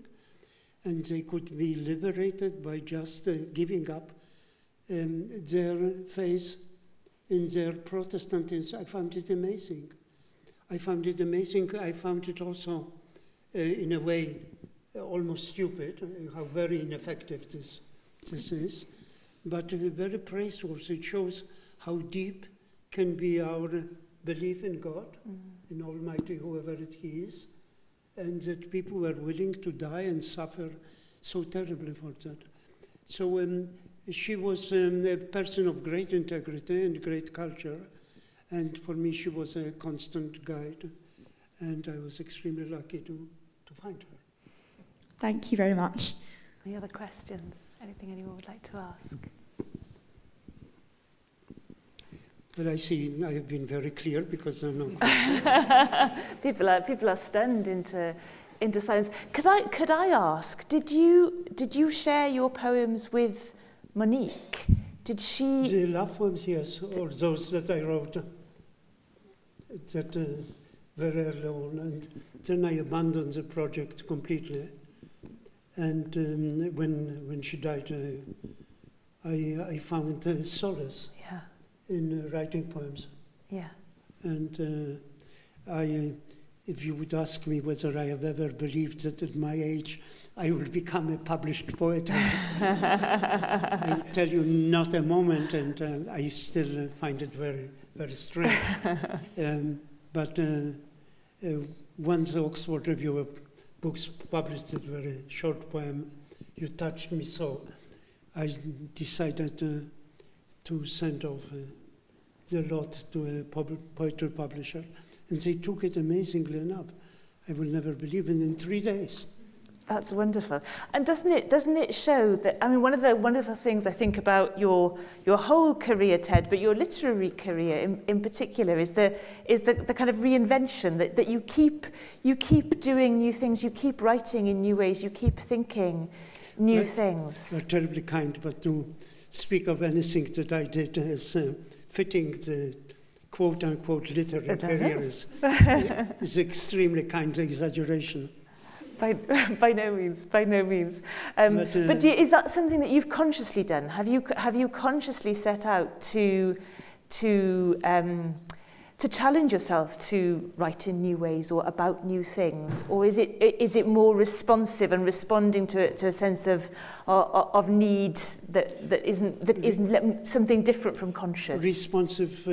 and they could be liberated by just giving up their faith in their Protestantism. I found it amazing. I found it amazing. I found it also, in a way, almost stupid, how very ineffective this is, but very praiseworthy. It shows how deep can be our belief in God, in Almighty, whoever He is, and that people were willing to die and suffer so terribly for that. So she was a person of great integrity and great culture, and for me she was a constant guide, and I was extremely lucky to find her. Thank you very much. Any other questions? Anything anyone would like to ask? Well, I see I have been very clear because I'm not. People are stunned into silence. Could I ask? Did you share your poems with Monique? Did she? The love poems, yes, or those that I wrote that very early on, and then I abandoned the project completely. And when she died, I found solace in writing poems. Yeah. And if you would ask me whether I have ever believed that at my age I will become a published poet, I tell you not a moment, and I still find it very, very strange. But once the Oxford Review of Books published a very short poem, "You Touched Me So," I decided to send off the lot to a poetry publisher, and they took it amazingly enough. I will never believe it, in 3 days. That's wonderful. And doesn't it show that, I mean, one of the things I think about your whole career, Ted, but your literary career in particular, is the kind of reinvention that you keep doing new things, you keep writing in new ways, you keep thinking new things. You're terribly kind, but to speak of anything that I did as fitting the quote-unquote literary career is extremely kind exaggeration. By no means. But is that something that you've consciously done? Have you consciously set out to challenge yourself to write in new ways or about new things, or is it more responsive and responding to a sense of need that isn't something different from conscious? Responsive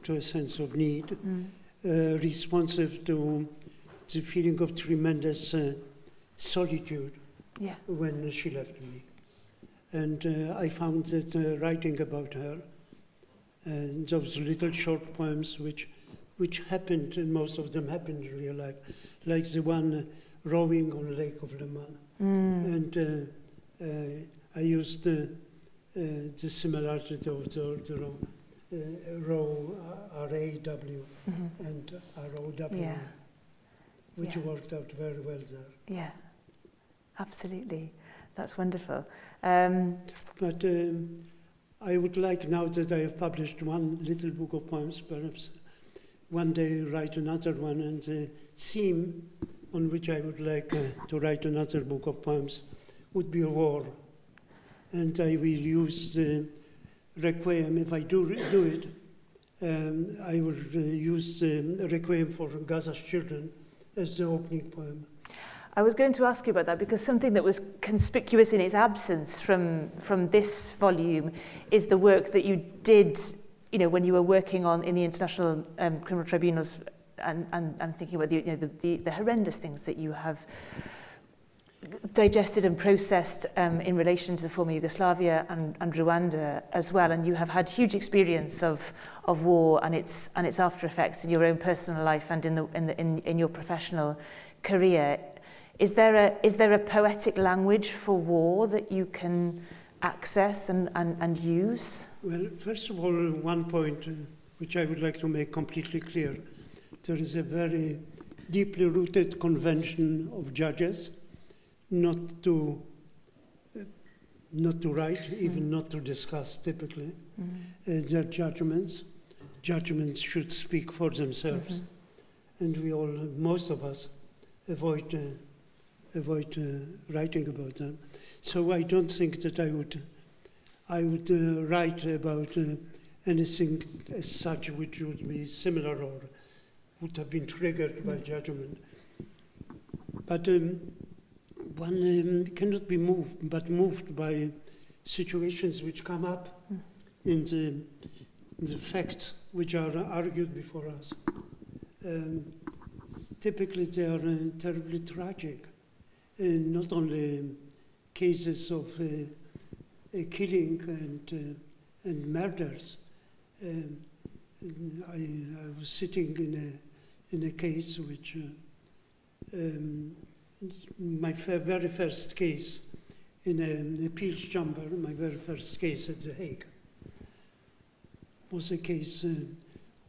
to a sense of need, responsive to the feeling of tremendous solitude when she left me. And I found that writing about her, those little short poems which happened, and most of them happened in real life, like the one rowing on Lake of Le Mans. And I used the similarity of the row, R-A-W, and R-O-W. Yeah. Which worked out very well there. Yeah, absolutely. That's wonderful. But I would like, now that I have published one little book of poems, perhaps one day write another one, and the theme on which I would like to write another book of poems would be war. And I will use the Requiem, if I do it, I will use the Requiem for Gaza's Children as the opening poem. I was going to ask you about that, because something that was conspicuous in its absence from this volume is the work that you did, when you were working in the International Criminal Tribunals and thinking about the horrendous things that you have digested and processed in relation to the former Yugoslavia and Rwanda as well, and you have had huge experience of war and its after effects in your own personal life and in your professional career. Is there a poetic language for war that you can access and use? Well, first of all, one point which I would like to make completely clear: there is a very deeply rooted convention of judges not to write, even not to discuss typically their judgments. Judgments should speak for themselves, and most of us, avoid writing about them. So I don't think that I would write about anything as such which would be similar or would have been triggered by judgment. But one cannot be moved by situations which come up in the facts which are argued before us. Typically, they are terribly tragic. Not only cases of killing and murders. I was sitting in a case which my very first case in an appeals chamber, my very first case at The Hague, was a case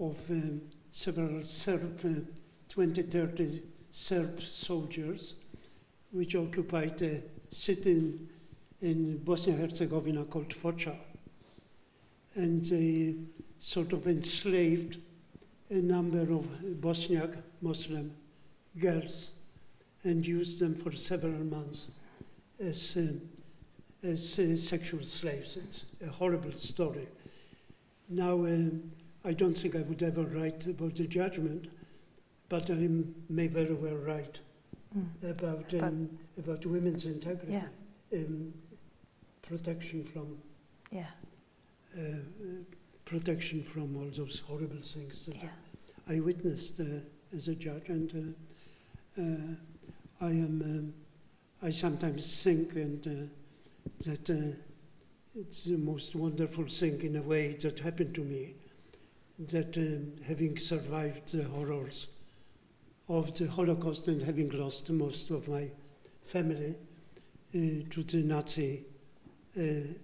of several 20-30 Serb soldiers which occupied a city in Bosnia-Herzegovina called Foča. And they sort of enslaved a number of Bosniak Muslim girls and used them for several months as sexual slaves. It's a horrible story. Now, I don't think I would ever write about the judgment, but I may very well write about women's integrity, protection from protection from all those horrible things that I witnessed as a judge, and I sometimes think that it's the most wonderful thing in a way that happened to me, that having survived the horrors of the Holocaust and having lost most of my family to the Nazi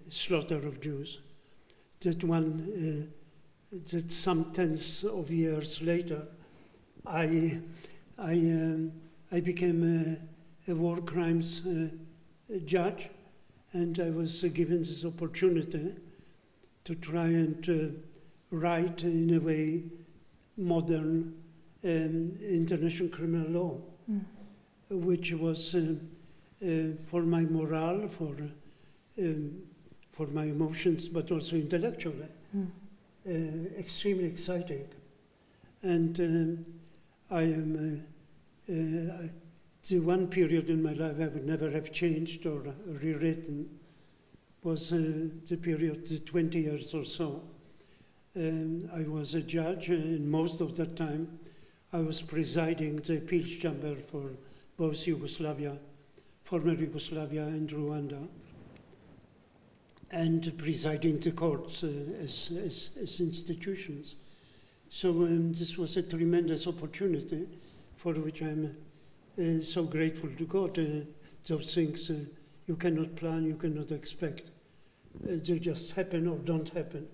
slaughter of Jews, that some tens of years later, I became a war crimes judge, and I was given this opportunity to try and write in a way modern international criminal law, which was for my morale, for my emotions, but also intellectually, extremely exciting. And I am the one period in my life I would never have changed or rewritten was the period, the 20 years or so. I was a judge, and most of that time I was presiding the appeals chamber for both Yugoslavia, former Yugoslavia and Rwanda, and presiding the courts as institutions. So this was a tremendous opportunity for which I'm so grateful to God. Those things you cannot plan, you cannot expect. They just happen or don't happen.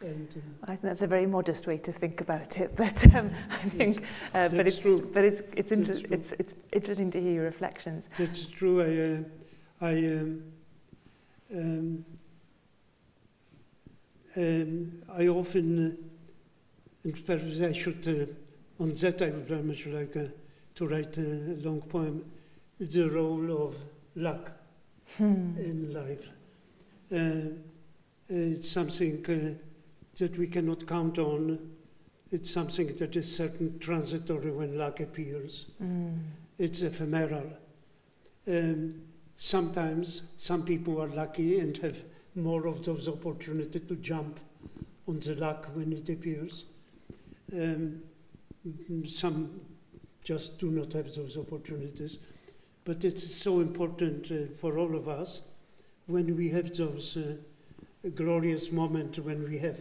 And, I think that's a very modest way to think about it, but I think, it's interesting to hear your reflections. That's true. I often, and perhaps I should, on that I would very much like to write a long poem, the role of luck in life. It's something that we cannot count on. It's something that is certain transitory when luck appears. It's ephemeral. Sometimes some people are lucky and have more of those opportunities to jump on the luck when it appears. Some just do not have those opportunities. But it's so important for all of us when we have those glorious moments, when we have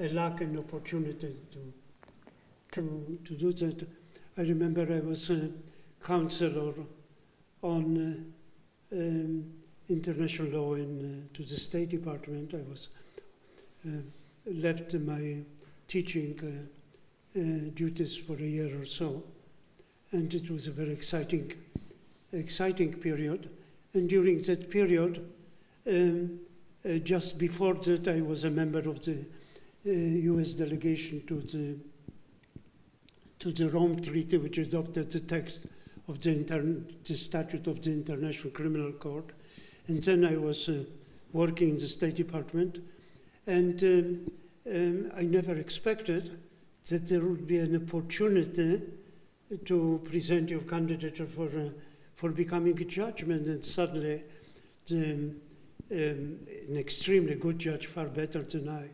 a luck and opportunity to do that. I remember I was a counselor on international law to the State Department. I was left my teaching duties for a year or so, and it was a very exciting period. And during that period, just before that, I was a member of the U.S. delegation to the Rome Treaty, which adopted the text of the statute of the International Criminal Court. And then I was working in the State Department, and I never expected that there would be an opportunity to present your candidature for becoming a judge, and suddenly an extremely good judge, far better than I,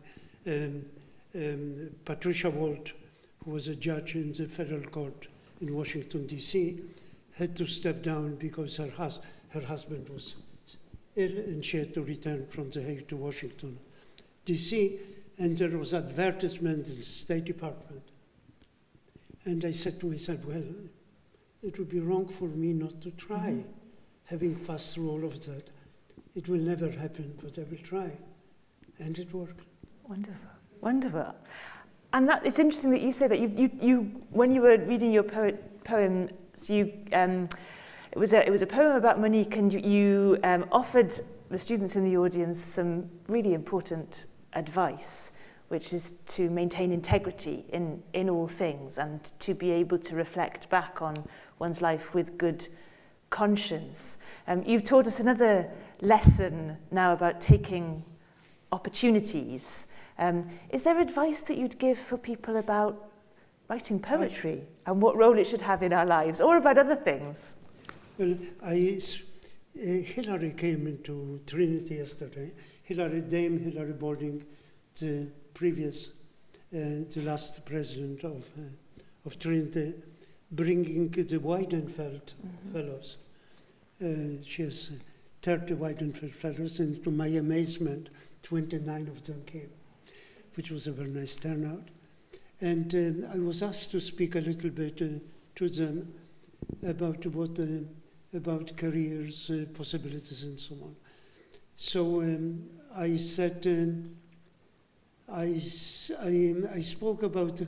Patricia Walt, who was a judge in the federal court in Washington, D.C., had to step down because her husband was ill and she had to return from The Hague to Washington, D.C., and there was advertisement in the State Department. And I said to myself, well, it would be wrong for me not to try, having passed through all of that. It will never happen, but I will try. And it worked. Wonderful, wonderful. And that it's interesting that you say that you when you were reading your poem, so it was a poem about Monique, and you offered the students in the audience some really important advice, which is to maintain integrity in all things and to be able to reflect back on one's life with good conscience. You've taught us another lesson now about taking opportunities. Is there advice that you'd give for people about writing poetry and what role it should have in our lives, or about other things? Well, Hillary came into Trinity yesterday. Dame Hillary Balding, the last president of Trinity, bringing the Weidenfeld Fellows. She has 30 Weidenfeld Fellows, and to my amazement, 29 of them came, which was a very nice turnout. And I was asked to speak a little bit to them about careers, possibilities, and so on. So I said, I spoke about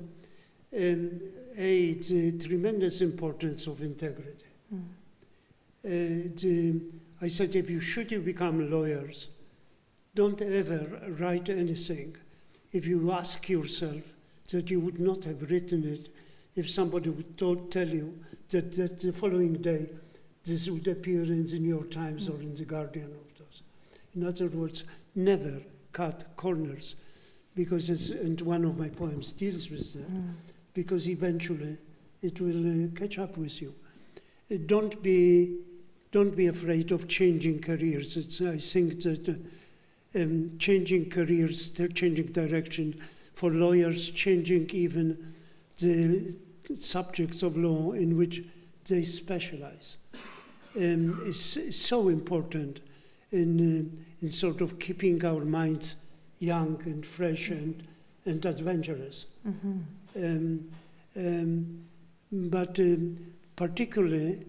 the tremendous importance of integrity. I said, if you become lawyers, don't ever write anything if you ask yourself that you would not have written it if somebody would tell you that the following day this would appear in the New York Times or in the Guardian of those. In other words, never cut corners, because, and one of my poems deals with that, because eventually it will catch up with you. Don't be afraid of changing careers. I think that changing careers, changing direction for lawyers, changing even the subjects of law in which they specialize, is so important in sort of keeping our minds young and fresh and adventurous. But particularly,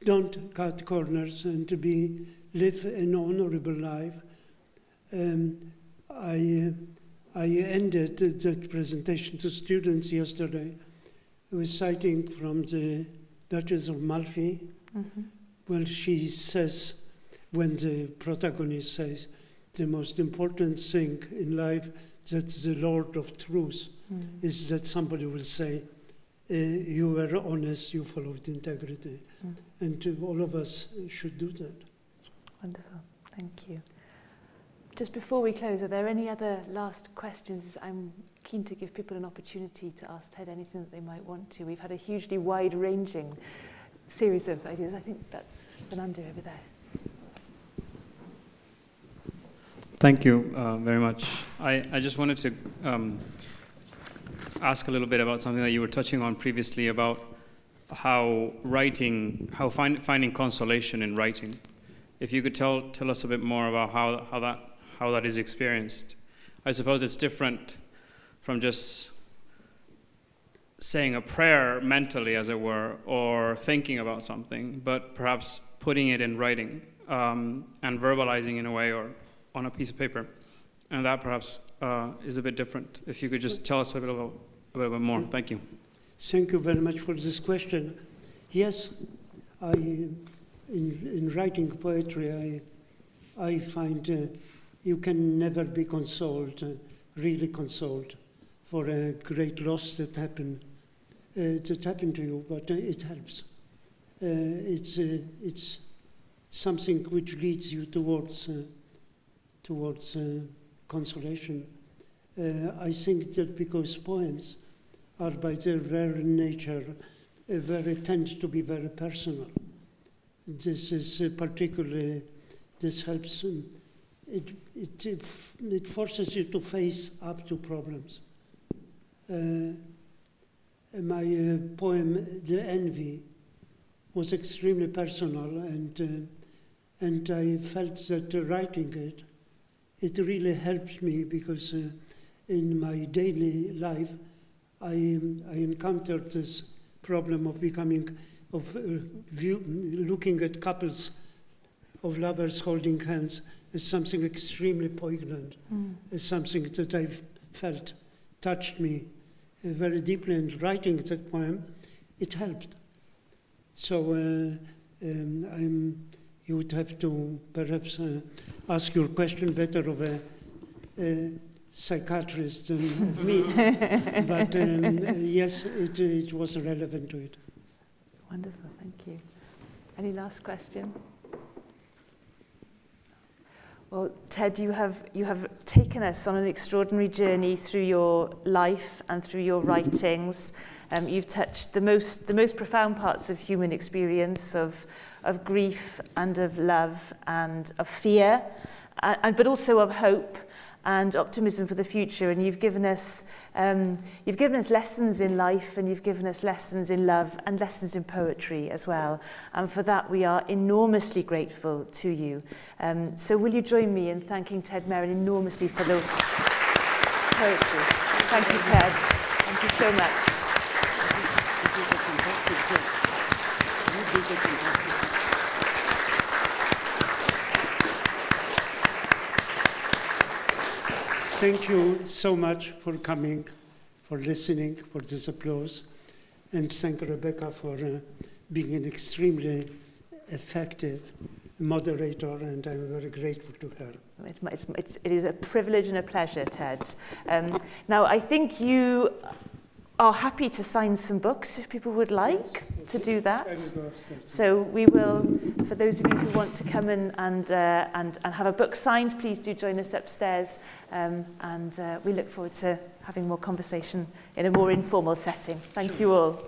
don't cut corners and live an honorable life. I ended that presentation to students yesterday with citing from the Duchess of Malfi, when she says, when the protagonist says, the most important thing in life, that the Lord of Truth, is that somebody will say, you were honest, you followed integrity. And all of us should do that. Wonderful, thank you. Just before we close, are there any other last questions? I'm keen to give people an opportunity to ask Ted anything that they might want to. We've had a hugely wide-ranging series of ideas. I think that's Fernando over there. Thank you very much. I just wanted to ask a little bit about something that you were touching on previously about how finding consolation in writing. If you could tell us a bit more about how that is experienced. I suppose it's different from just saying a prayer mentally, as it were, or thinking about something, but perhaps putting it in writing and verbalizing in a way or on a piece of paper. And that perhaps is a bit different. If you could just tell us a little bit more. Thank you. Thank you very much for this question. Yes, in writing poetry, I find you can never be consoled, really consoled, for a great loss that happened to you, but it helps. It's something which leads you towards consolation. I think that because poems are by their very nature tend to be very personal. This is particularly, this helps, it forces you to face up to problems. My poem, The Envy, was extremely personal, and I felt that writing it really helped me, because in my daily life, I encountered this problem of looking at couples of lovers holding hands as something extremely poignant, as something that I felt touched me very deeply, and writing that poem, it helped. So you would have to perhaps ask your question better of a psychiatrist than of me, but yes, it was relevant to it. Wonderful, thank you. Any last question? Well, Ted, you have taken us on an extraordinary journey through your life and through your writings. You've touched the most profound parts of human experience, of grief and of love and of fear, but also of hope and optimism for the future. And you've given us lessons in life, and you've given us lessons in love and lessons in poetry as well. And for that, we are enormously grateful to you. So will you join me in thanking Ted Meron enormously for the poetry? Thank you, Ted. Thank you so much. Thank you so much for coming, for listening, for this applause, and thank Rebecca for being an extremely effective moderator, and I'm very grateful to her. It is a privilege and a pleasure, Ted. Now, I think you are happy to sign some books if people would like to do that. So we will, for those of you who want to come in and have a book signed, please do join us upstairs, and we look forward to having more conversation in a more informal setting. Thank you all.